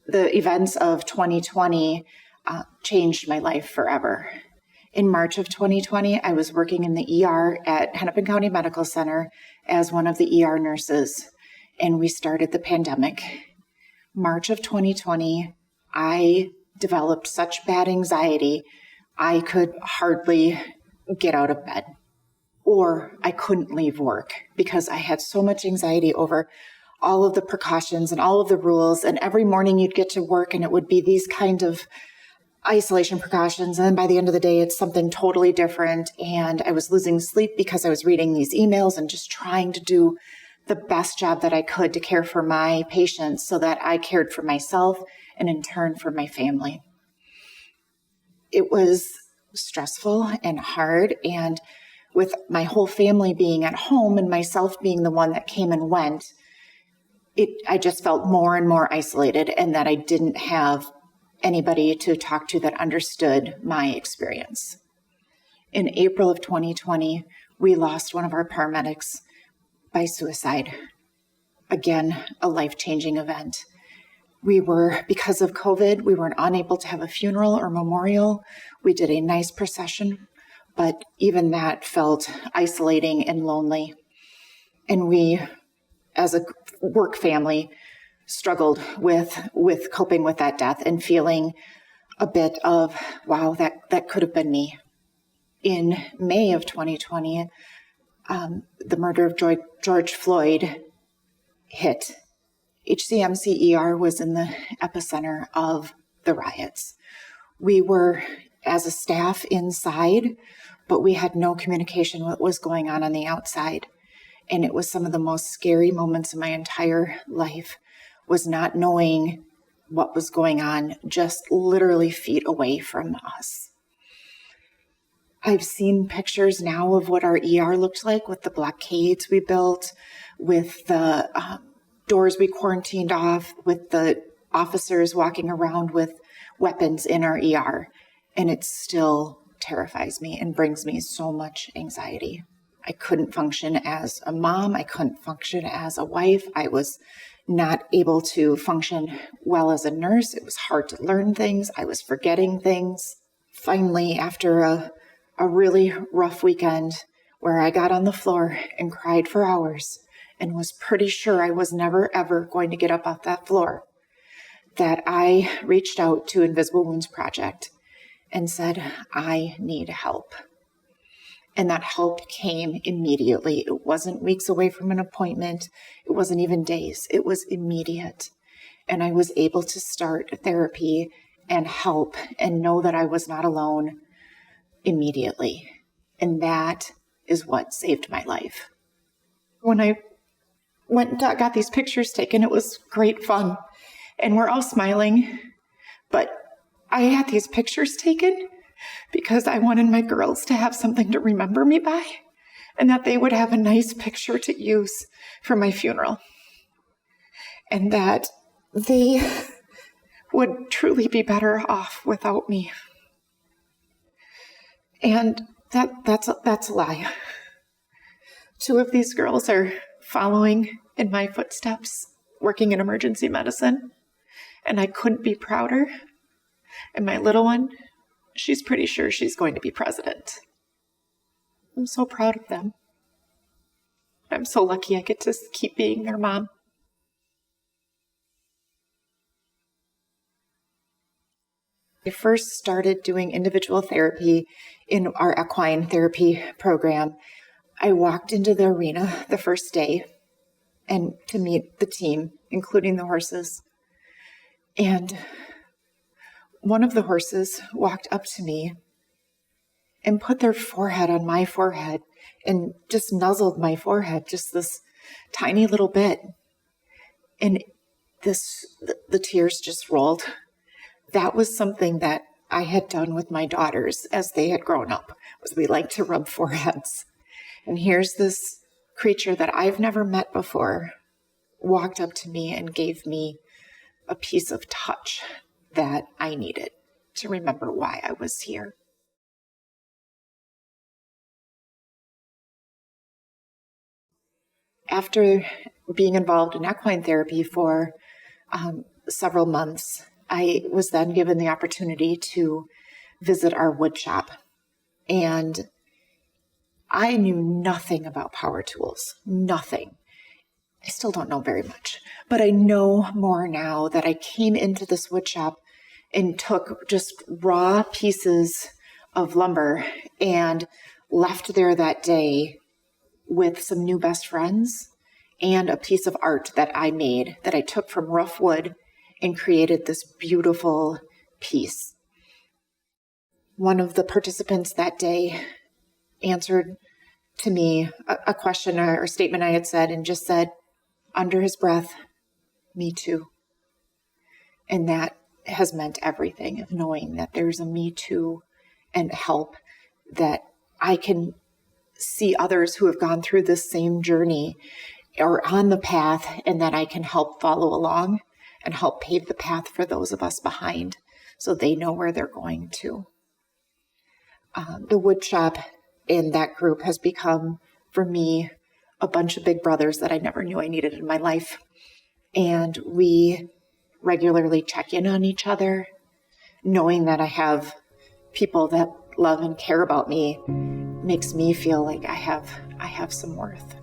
the events of 2020 changed my life forever. In March of 2020, I was working in the ER at Hennepin County Medical Center as one of the ER nurses, and we started the pandemic. March of 2020, I developed such bad anxiety, I could hardly get out of bed, or I couldn't leave work because I had so much anxiety over all of the precautions and all of the rules. And every morning you'd get to work and it would be these kind of isolation precautions. And then by the end of the day, it's something totally different. And I was losing sleep because I was reading these emails and just trying to do the best job that I could to care for my patients so that I cared for myself and in turn for my family. It was stressful and hard. And with my whole family being at home and myself being the one that came and went, I just felt more and more isolated and that I didn't have anybody to talk to that understood my experience. In April of 2020, we lost one of our paramedics by suicide. Again, a life-changing event. Because of COVID, we were unable to have a funeral or memorial. We did a nice procession, but even that felt isolating and lonely. And we, as a work family, struggled with coping with that death and feeling a bit of, wow, that could have been me. In May of 2020, the murder of George Floyd hit. HCMC ER was in the epicenter of the riots. We were, as a staff, inside, but we had no communication what was going on the outside. And it was some of the most scary moments of my entire life, was not knowing what was going on, just literally feet away from us. I've seen pictures now of what our ER looked like with the blockades we built, with the doors we quarantined off, with the officers walking around with weapons in our ER. And it still terrifies me and brings me so much anxiety. I couldn't function as a mom. I couldn't function as a wife. I was not able to function well as a nurse. It was hard to learn things. I was forgetting things. Finally, after a really rough weekend where I got on the floor and cried for hours and was pretty sure I was never, ever going to get up off that floor, that I reached out to Invisible Wounds Project and said, I need help. And that help came immediately. It wasn't weeks away from an appointment. It wasn't even days. It was immediate. And I was able to start therapy and help and know that I was not alone immediately. And that is what saved my life. When I went and got these pictures taken, it was great fun. And we're all smiling. But I had these pictures taken because I wanted my girls to have something to remember me by, and that they would have a nice picture to use for my funeral, and that they would truly be better off without me. And that's a lie. 2 of these girls are following in my footsteps, working in emergency medicine, and I couldn't be prouder. And my little one, she's pretty sure she's going to be president. I'm so proud of them. I'm so lucky I get to keep being their mom. I first started doing individual therapy in our equine therapy program. I walked into the arena the first day and to meet the team, including the horses. And one of the horses walked up to me and put their forehead on my forehead and just nuzzled my forehead just this tiny little bit. And the tears just rolled. That was something that I had done with my daughters as they had grown up, was we like to rub foreheads. And here's this creature that I've never met before walked up to me and gave me a piece of touch that I needed to remember why I was here. After being involved in equine therapy for several months, I was then given the opportunity to visit our wood shop. And I knew nothing about power tools, nothing. I still don't know very much, but I know more now that I came into this wood shop and took just raw pieces of lumber and left there that day with some new best friends and a piece of art that I made that I took from rough wood and created this beautiful piece. One of the participants that day answered to me a question or statement I had said and just said, under his breath, "Me too." And that has meant everything, of knowing that there's a me too and help, that I can see others who have gone through this same journey or on the path, and that I can help follow along and help pave the path for those of us behind so they know where they're going to. The wood shop in that group has become, for me, a bunch of big brothers that I never knew I needed in my life. And we regularly check in on each other, knowing that I have people that love and care about me makes me feel like I have some worth.